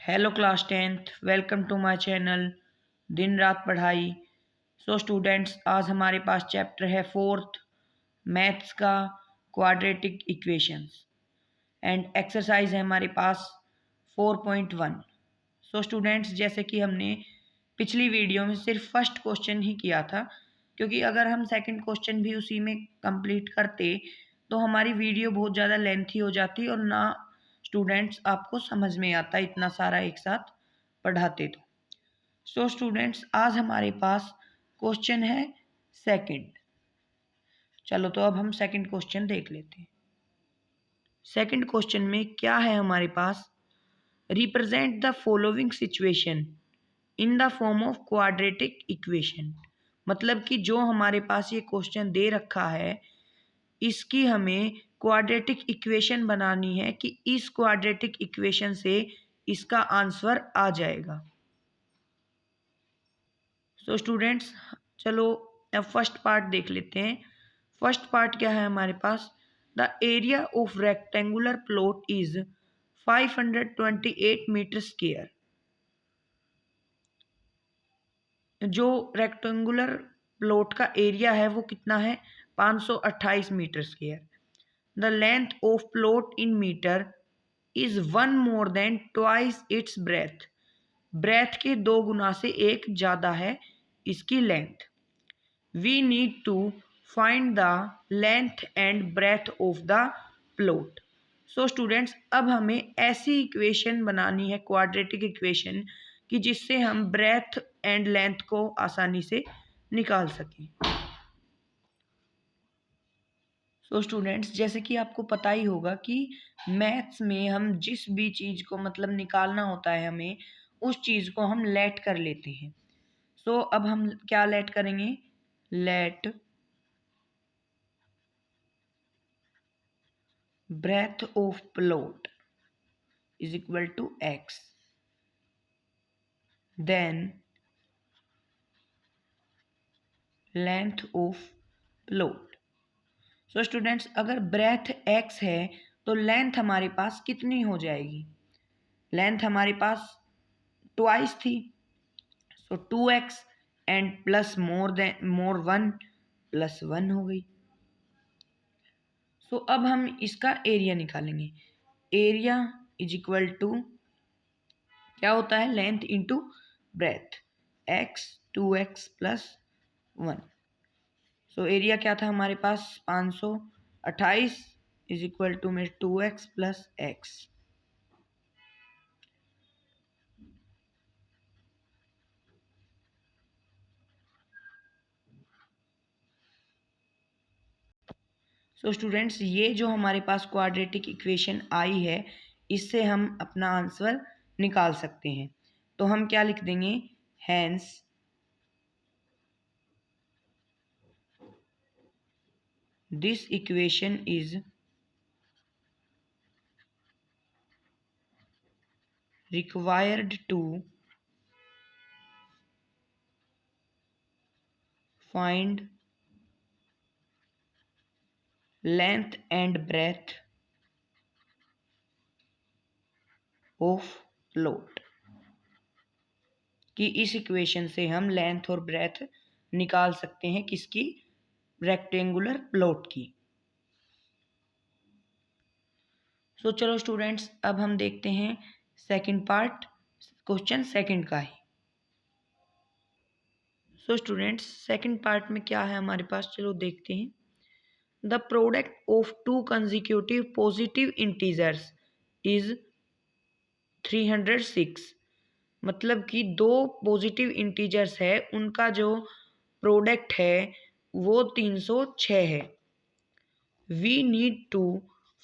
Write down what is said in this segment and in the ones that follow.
Hello class tenth, welcome to my channel Din Raat Padhai. Students, आज हमारे पास चैप्टर है फोर्थ मैथ्स का क्वाड्रेटिक इक्वेशंस एंड एक्सरसाइज है हमारे पास 4.1। स्टूडेंट्स, जैसे कि हमने पिछली वीडियो में सिर्फ फर्स्ट क्वेश्चन ही किया था, क्योंकि अगर हम सेकंड क्वेश्चन भी उसी में कंप्लीट करते तो हमारी वीडियो बहुत ज़्यादा लेंथी हो जाती और ना स्टूडेंट्स आपको समझ में आता इतना सारा एक साथ पढ़ाते तो। स्टूडेंट्स, आज हमारे पास क्वेश्चन है सेकंड। चलो तो अब हम सेकंड क्वेश्चन देख लेते हैं। सेकंड क्वेश्चन में क्या है हमारे पास, represent the following situation in the form of quadratic equation. मतलब कि जो हमारे पास ये क्वेश्चन दे रखा है इसकी हमें क्वाड्रेटिक इक्वेशन बनानी है कि इस क्वाड्रेटिक इक्वेशन से इसका आंसर आ जाएगा। स्टूडेंट्स, चलो अब फर्स्ट पार्ट देख लेते हैं। फर्स्ट पार्ट क्या है हमारे पास, the area of rectangular plot is 528 metre square. जो रेक्टेंगुलर प्लॉट का एरिया है वो कितना है, 528 metre square. The length of plot in metre is 1 more than twice its breadth. Breadth के 2 गुना से एक ज़्यादा है इसकी length. We need to find the length and breadth of the plot. Students, अब हमें ऐसी इक्वेशन बनानी है, क्वाड्रेटिक इक्वेशन, कि जिससे हम ब्रेथ एंड लेंथ को आसानी से निकाल सकें। स्टूडेंट्स, जैसे कि आपको पता ही होगा कि मैथ्स में हम जिस भी चीज़ को मतलब निकालना होता है हमें, उस चीज़ को हम लेट कर लेते हैं। अब हम क्या लेट करेंगे, late breadth of plot is equal to x, then length of plot। Students, अगर ब्रेथ x है तो लेंथ हमारे पास कितनी हो जाएगी, लेंथ हमारे पास ट्वाइस थी, 2x and plus more 1 plus 1 हो गई। अब हम इसका एरिया निकालेंगे। एरिया इज इक्वल टू क्या होता है, length into breadth, x 2x plus 1। Area क्या था हमारे पास, 528 इज इक्वल टू में 2x प्लस x। स्टूडेंट्स, ये जो हमारे पास क्वाड्रेटिक इक्वेशन आई है इससे हम अपना आंसर निकाल सकते हैं। तो हम क्या लिख देंगे, hence this equation is required to find length and breadth of plot। कि इस इक्वेशन से हम लेंथ और ब्रेथ निकाल सकते हैं किसकी, रेक्टेंगुलर प्लॉट की। चलो स्टूडेंट्स, अब हम देखते हैं सेकंड पार्ट, क्वेश्चन सेकंड का ही। स्टूडेंट्स, सेकंड पार्ट में क्या है हमारे पास, चलो देखते हैं। The product of 2 consecutive positive integers is 306। मतलब कि 2 पॉजिटिव इंटीजर्स है, उनका जो प्रोडक्ट है वो 306 है। We need to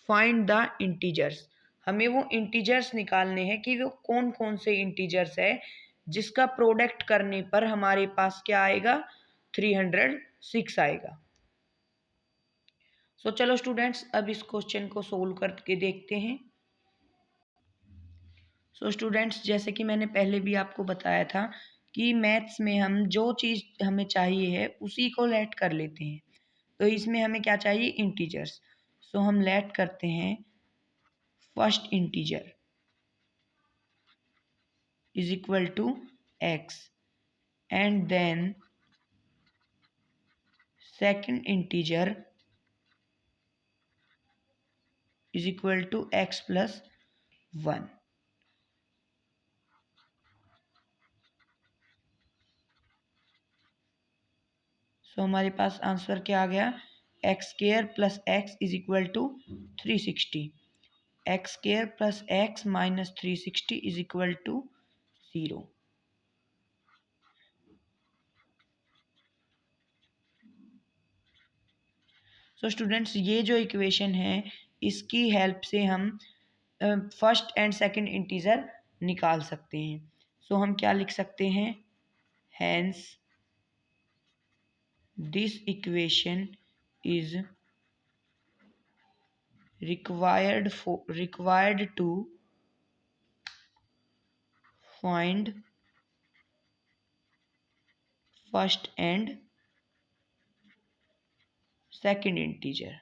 find the integers. हमें वो इंटीजर्स निकालने हैं कि वो कौन कौन से इंटीजर्स है जिसका प्रोडक्ट करने पर हमारे पास क्या आएगा, 306 आएगा। चलो स्टूडेंट्स, अब इस क्वेश्चन को सोल्व करके देखते हैं। स्टूडेंट्स, जैसे कि मैंने पहले भी आपको बताया था कि मैथ्स में हम जो चीज़ हमें चाहिए है उसी को लेट कर लेते हैं। तो इसमें हमें क्या चाहिए, इंटीजर्स। हम लेट करते हैं first integer. is equal to x, and then second integer is equal to x plus 1. So हमारे पास आंसर क्या आ गया, x square plus x is equal to 360. X square plus x minus 360 is equal to 0. So students, ये जो equation है इसकी help से हम फर्स्ट एंड सेकंड इंटीजर निकाल सकते हैं. सो हम क्या लिख सकते हैं, hence this equation is required to find first and second integer.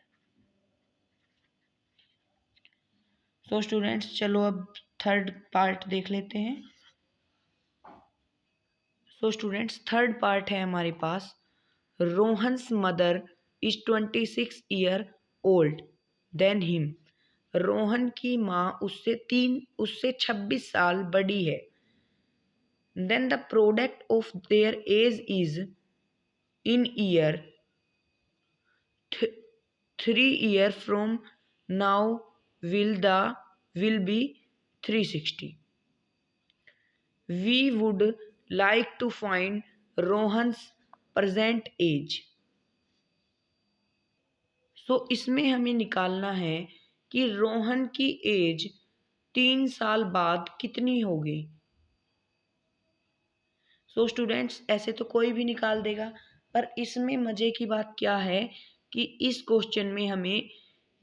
So students, चलो अब थर्ड पार्ट देख लेते हैं. सो स्टूडेंट्स, थर्ड पार्ट है हमारे पास, Rohan's mother is 26 year old than him. Rohan की माँ उससे 26 साल बड़ी है. Then the product of their age is in year 3 year from now will be 360. We would like to find Rohan's present age. सो इसमें हमें निकालना है कि रोहन की एज 3 साल बाद कितनी होगी. सो स्टूडेंट्स, ऐसे तो कोई भी निकाल देगा, पर इसमें मज़े की बात क्या है कि इस क्वेश्चन में हमें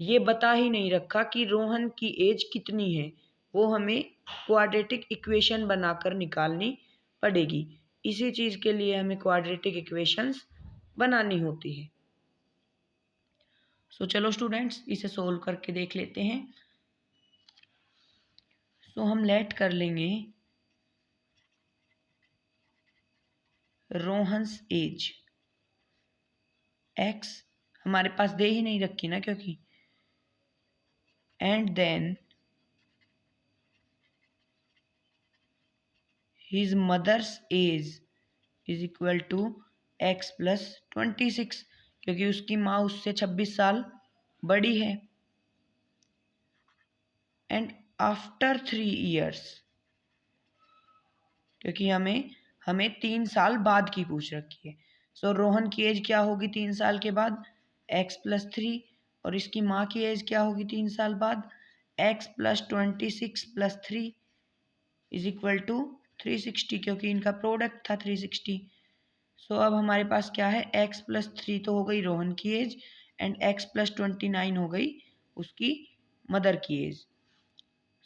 ये बता ही नहीं रखा कि रोहन की एज कितनी है. वो हमें क्वाड्रेटिक इक्वेशन बनाकर निकालनी पड़ेगी. इसी चीज़ के लिए हमें क्वाड्रेटिक इक्वेशंस बनानी होती है. सो चलो स्टूडेंट्स, इसे सोल्व करके देख लेते हैं. सो हम लेट कर लेंगे रोहन्स एज. एक्स हमारे पास दे ही नहीं रखी ना, क्योंकि and then his mother's age is equal to x plus 26, क्योंकि उसकी माँ उससे 26 साल बड़ी है. एंड आफ्टर 3 years, क्योंकि हमें 3 साल बाद की पूछ रखी है. सो रोहन की एज क्या होगी 3 साल के बाद, एक्स प्लस 3, और इसकी माँ की एज क्या होगी 3 साल बाद, x plus 26 plus 3 is equal to 360, क्योंकि इनका प्रोडक्ट था 360. सो अब हमारे पास क्या है, एक्स प्लस 3 तो हो गई रोहन की एज, एंड एक्स प्लस 29 हो गई उसकी मदर की एज.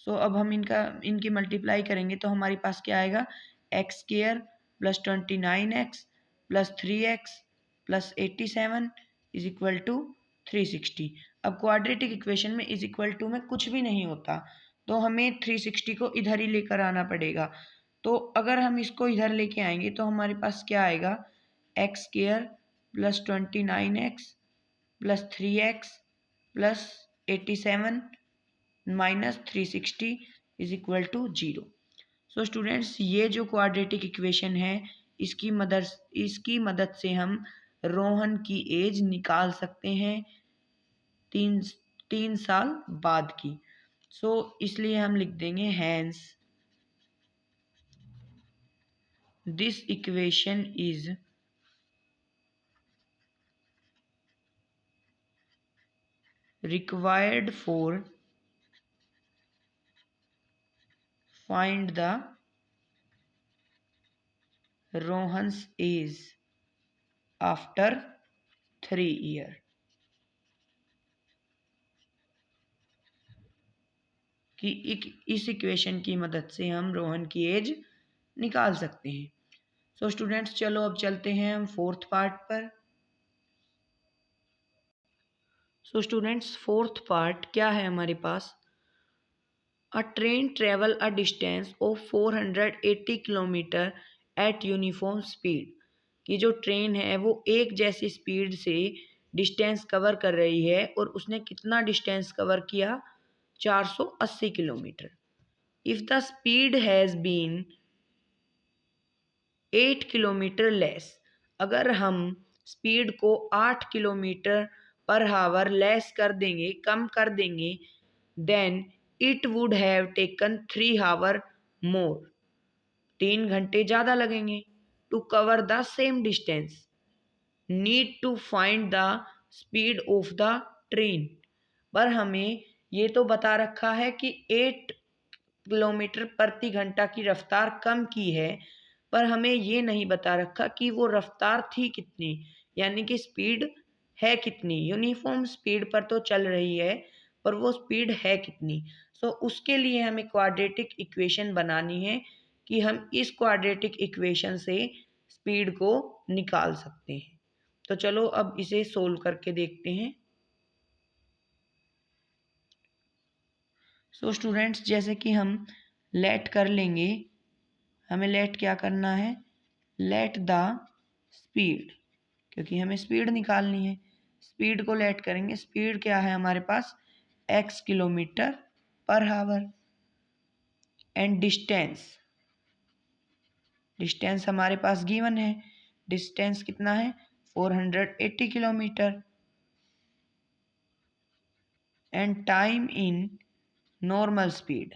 सो अब हम इनकी मल्टीप्लाई करेंगे तो हमारे पास क्या आएगा, x square plus 29x plus 3x plus 87 is equal to 360. अब क्वाड्रेटिक इक्वेशन में इज इक्वल टू में कुछ भी नहीं होता, तो हमें 360 को इधर ही लेकर आना पड़ेगा. तो अगर हम इसको इधर लेके आएंगे तो हमारे पास क्या आएगा, x square plus 29x plus 3x plus 87 minus 360 is equal to 0. So students, ये जो क्वाड्रेटिक इक्वेशन है इसकी मदद से हम रोहन की एज निकाल सकते हैं 3 साल बाद की. सो इसलिए हम लिख देंगे hence this equation is required for find the Rohan's age after 3 year. कि इस इक्वेशन की मदद से हम रोहन की एज निकाल सकते हैं. सो स्टूडेंट्स, चलो अब चलते हैं हम फोर्थ पार्ट पर. सो स्टूडेंट्स, फोर्थ पार्ट क्या है हमारे पास, A train travel a distance of 480 kilometre eight uniform speed. कि जो ट्रेन है वो एक जैसी स्पीड से डिस्टेंस कवर कर रही है और उसने कितना डिस्टेंस कवर किया? 480 kilometre. If the speed has been 8 kilometre less, अगर हम स्पीड को 8 किलोमीटर पर हावर लेस कर देंगे, कम कर देंगे, then it would have taken 3 hour more, 3 घंटे ज़्यादा लगेंगे to cover the same distance. Need to find the speed of the train. पर हमें ये तो बता रखा है कि 8 किलोमीटर प्रति घंटा की रफ्तार कम की है, पर हमें ये नहीं बता रखा कि वो रफ्तार थी कितनी, यानी कि स्पीड है कितनी। यूनिफॉर्म स्पीड पर तो चल रही है, पर वो स्पीड है कितनी। सो उसके लिए हमें क्वाड्रेटिक इक्वेशन बनानी है कि हम इस क्वाड्रेटिक इक्वेशन से स्पीड को निकाल सकते हैं। तो चलो अब इसे सोल्व करके देखते हैं। सो स्टूडेंट्स, जैसे कि हम लेट कर लेंगे, हमें लेट क्या करना है? लेट द स्पीड, क्योंकि हमें स्पीड निकालनी है। स्पीड को लेट करेंगे। स्पीड क्या है हमारे पास? x किलोमीटर पर हावर। एंड डिस्टेंस, डिस्टेंस हमारे पास गिवन है। डिस्टेंस कितना है? 480 kilometre. And time in normal speed,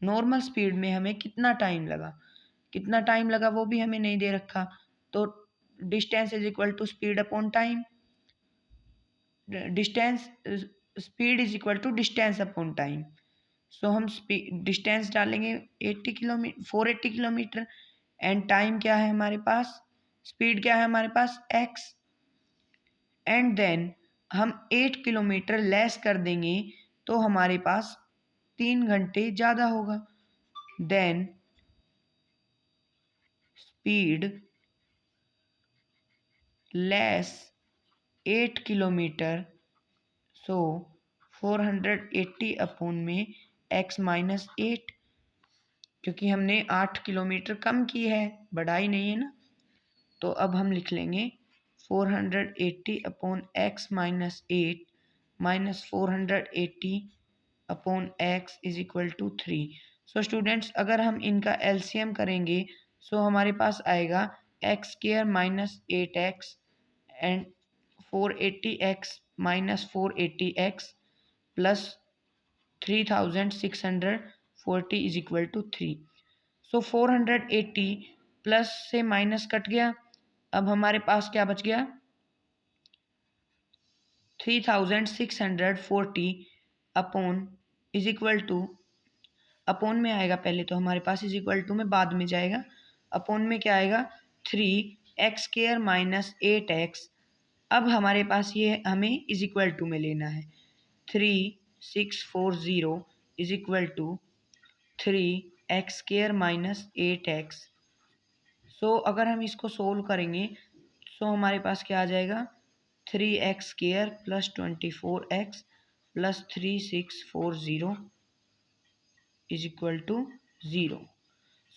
normal speed में हमें कितना टाइम लगा, कितना टाइम लगा वो भी हमें नहीं दे रखा। तो distance is equal to speed upon time. Distance, speed is equal to distance upon time. So हम डिस्टेंस डालेंगे 80 किलोमीटर, 480 किलोमीटर। एंड टाइम क्या है हमारे पास? स्पीड क्या है हमारे पास? x। एंड देन हम 8 किलोमीटर लेस कर देंगे तो हमारे पास 3 घंटे ज़्यादा होगा। देन स्पीड लेस 8 किलोमीटर, सो 480 अपॉन में x माइनस 8, क्योंकि हमने 8 किलोमीटर कम की है, बढ़ाई नहीं है ना। तो अब हम लिख लेंगे 480 upon x minus 8 minus 480 upon x is equal to 3। So students, अगर हम इनका एलसीएम करेंगे सो हमारे पास आएगा x square minus 8x and 480x minus 480x plus 3640 is equal to 3। So 480 plus से माइनस कट गया, अब हमारे पास क्या बच गया? 3640 upon is equal to, upon में आएगा पहले तो हमारे पास, इज इक्वल टू में बाद में जाएगा। अपॉन में क्या आएगा? 3x square minus 8x। अब हमारे पास ये हमें इज इक्वल टू में लेना है। 3640 is equal to 3x square minus 8x। So अगर हम इसको सोल्व करेंगे सो हमारे पास क्या आ जाएगा? 3x square plus 24x plus 3640 is equal to 0।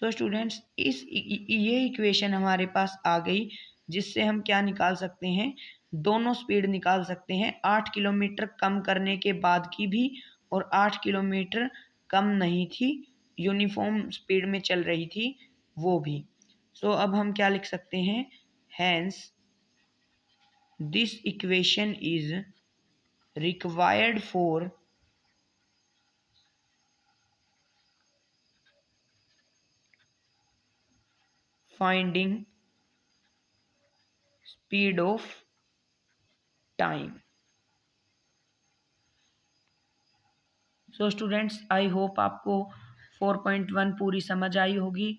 So students, ये इक्वेशन हमारे पास आ गई, जिससे हम क्या निकाल सकते हैं? दोनों स्पीड निकाल सकते हैं, 8 किलोमीटर कम करने के बाद की भी और 8 किलोमीटर कम नहीं थी, यूनिफॉर्म स्पीड में चल रही थी वो भी। सो अब हम क्या लिख सकते हैं? Hence this equation is required for finding speed of time। So students, I hope आपको 4.1 पूरी समझ आई होगी।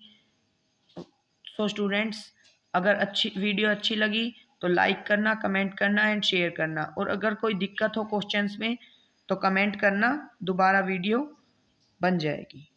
सो स्टूडेंट्स, अगर वीडियो अच्छी लगी तो लाइक करना, कमेंट करना एंड शेयर करना, और अगर कोई दिक्कत हो क्वेश्चंस में तो कमेंट करना, दोबारा वीडियो बन जाएगी।